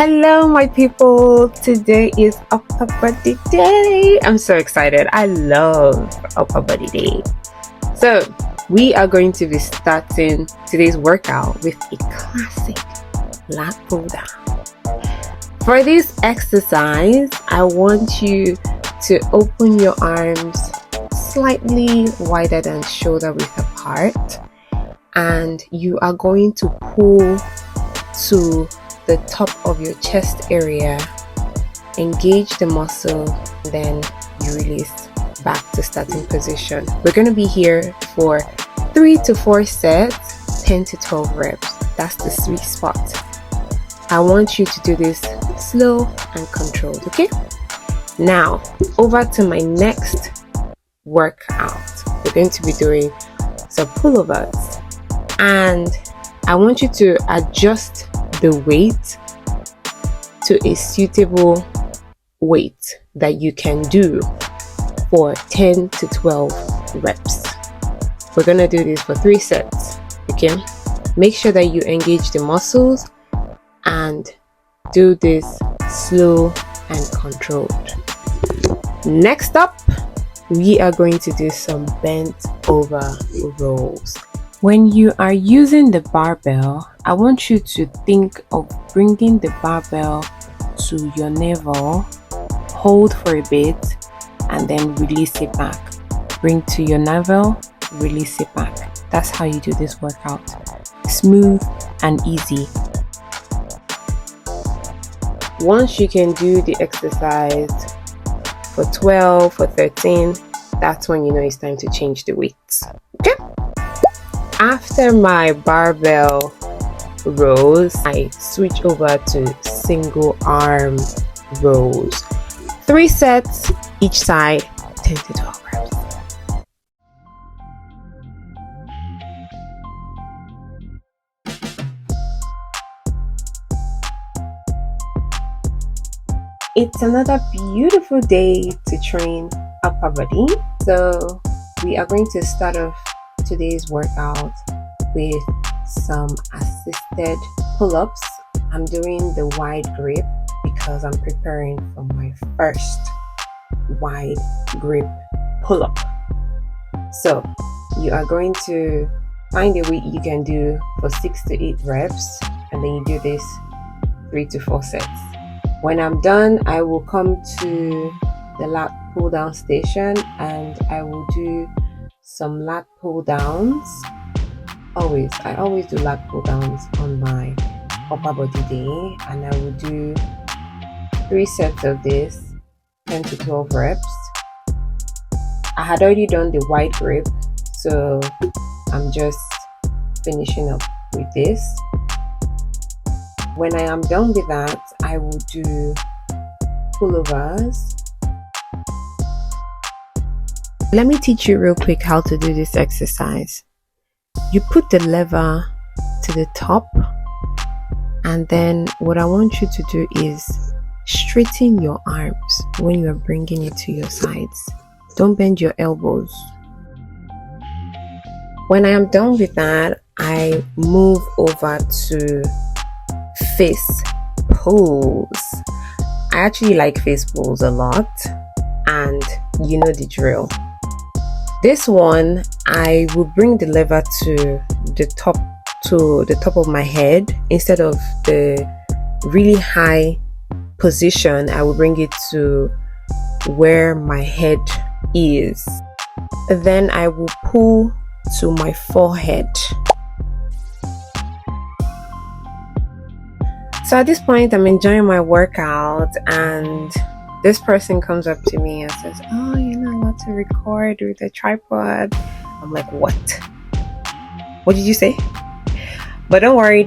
Hello my people, today is upper body day. I'm so excited. I love upper body day. So we are going to be starting today's workout with a classic lat pull down. For this exercise, I want you to open your arms slightly wider than shoulder width apart, and you are going to pull to the top of your chest area, engage the muscle, then you release back to starting position. We're going to be here for 3 to 4 sets, 10 to 12 reps. That's the sweet spot. I want you to do this slow and controlled, okay? Now, over to my next workout. We're going to be doing some pullovers, and I want you to adjust the weight to a suitable weight that you can do for 10 to 12 reps. We're gonna do this for 3 sets, okay? Make sure that you engage the muscles and do this slow and controlled. Next up, we are going to do some bent over rows. When you are using the barbell, I want you to think of bringing the barbell to your navel, hold for a bit, and then release it back. Bring to your navel, release it back. That's how you do this workout. Smooth and easy. Once you can do the exercise for 12, for 13, that's when you know it's time to change the weights. Okay? After my barbell rows, I switch over to single arm rows. 3 sets each side, 10 to 12 reps. It's another beautiful day to train upper body. So we are going to start off today's workout with some assisted pull-ups. I'm doing the wide grip because I'm preparing for my first wide grip pull-up. So you are going to find a weight you can do for 6 to 8 reps, and then you do this 3 to 4 sets. When I'm done, I will come to the lat pull down station and I will do some lat pull downs. I always do lat pull downs on my upper body day, and I will do 3 sets of this, 10 to 12 reps. I had already done the wide grip, so I'm just finishing up with this. When I am done with that, I will do pullovers. Let me teach you real quick how to do this exercise. You put the lever to the top, and then what I want you to do is straighten your arms when you are bringing it to your sides. Don't bend your elbows. When I am done with that, I move over to face pulls. I actually like face pulls a lot, and you know the drill. This one, I will bring the lever to the top of my head. Instead of the really high position, I will bring it to where my head is. Then I will pull to my forehead. So at this point, I'm enjoying my workout, and this person comes up to me and says, "Oh, you're not allowed to record with a tripod." I'm like, "What? What did you say?" But don't worry.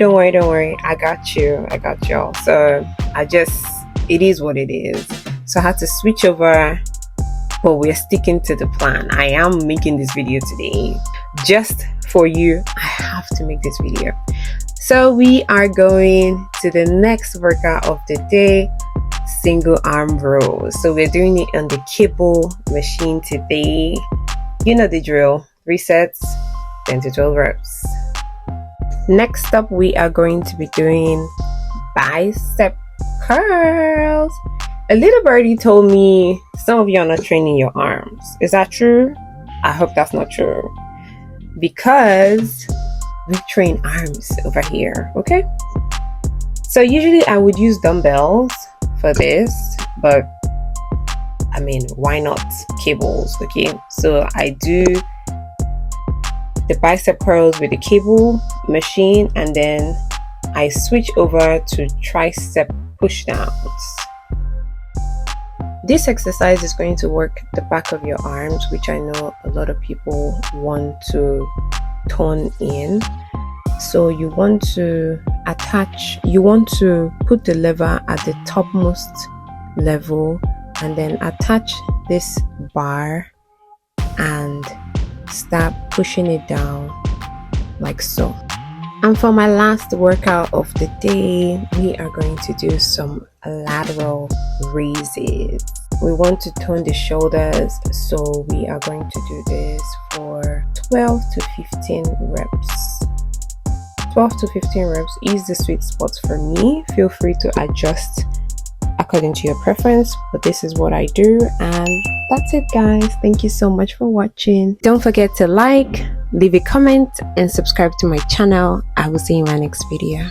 I got y'all. So it is what it is. So I had to switch over, but we're sticking to the plan. I am making this video today just for you. I have to make this video. So we are going to the next workout of the day, single arm rows. So we're doing it on the cable machine today. You know the drill. 3 sets, 10 to 12 reps. Next up, we are going to be doing bicep curls. A little birdie told me some of you are not training your arms. Is that true? I hope that's not true, because we train arms over here. Okay, so usually I would use dumbbells for this, but I mean, why not cables? Okay, so I do the bicep curls with the cable machine, and then I switch over to tricep push downs. This exercise is going to work the back of your arms, which I know a lot of people want to tone in. So you want to put the lever at the topmost level, and then attach this bar and start pushing it down like so. And for my last workout of the day, we are going to do some lateral raises. We want to tone the shoulders, so we are going to do this for 12 to 15 reps. 12 to 15 reps is the sweet spot for me. Feel free to adjust according to your preference, but this is what I do, and that's it, guys. Thank you so much for watching. Don't forget to like, leave a comment, and subscribe to my channel. I will see you in my next video.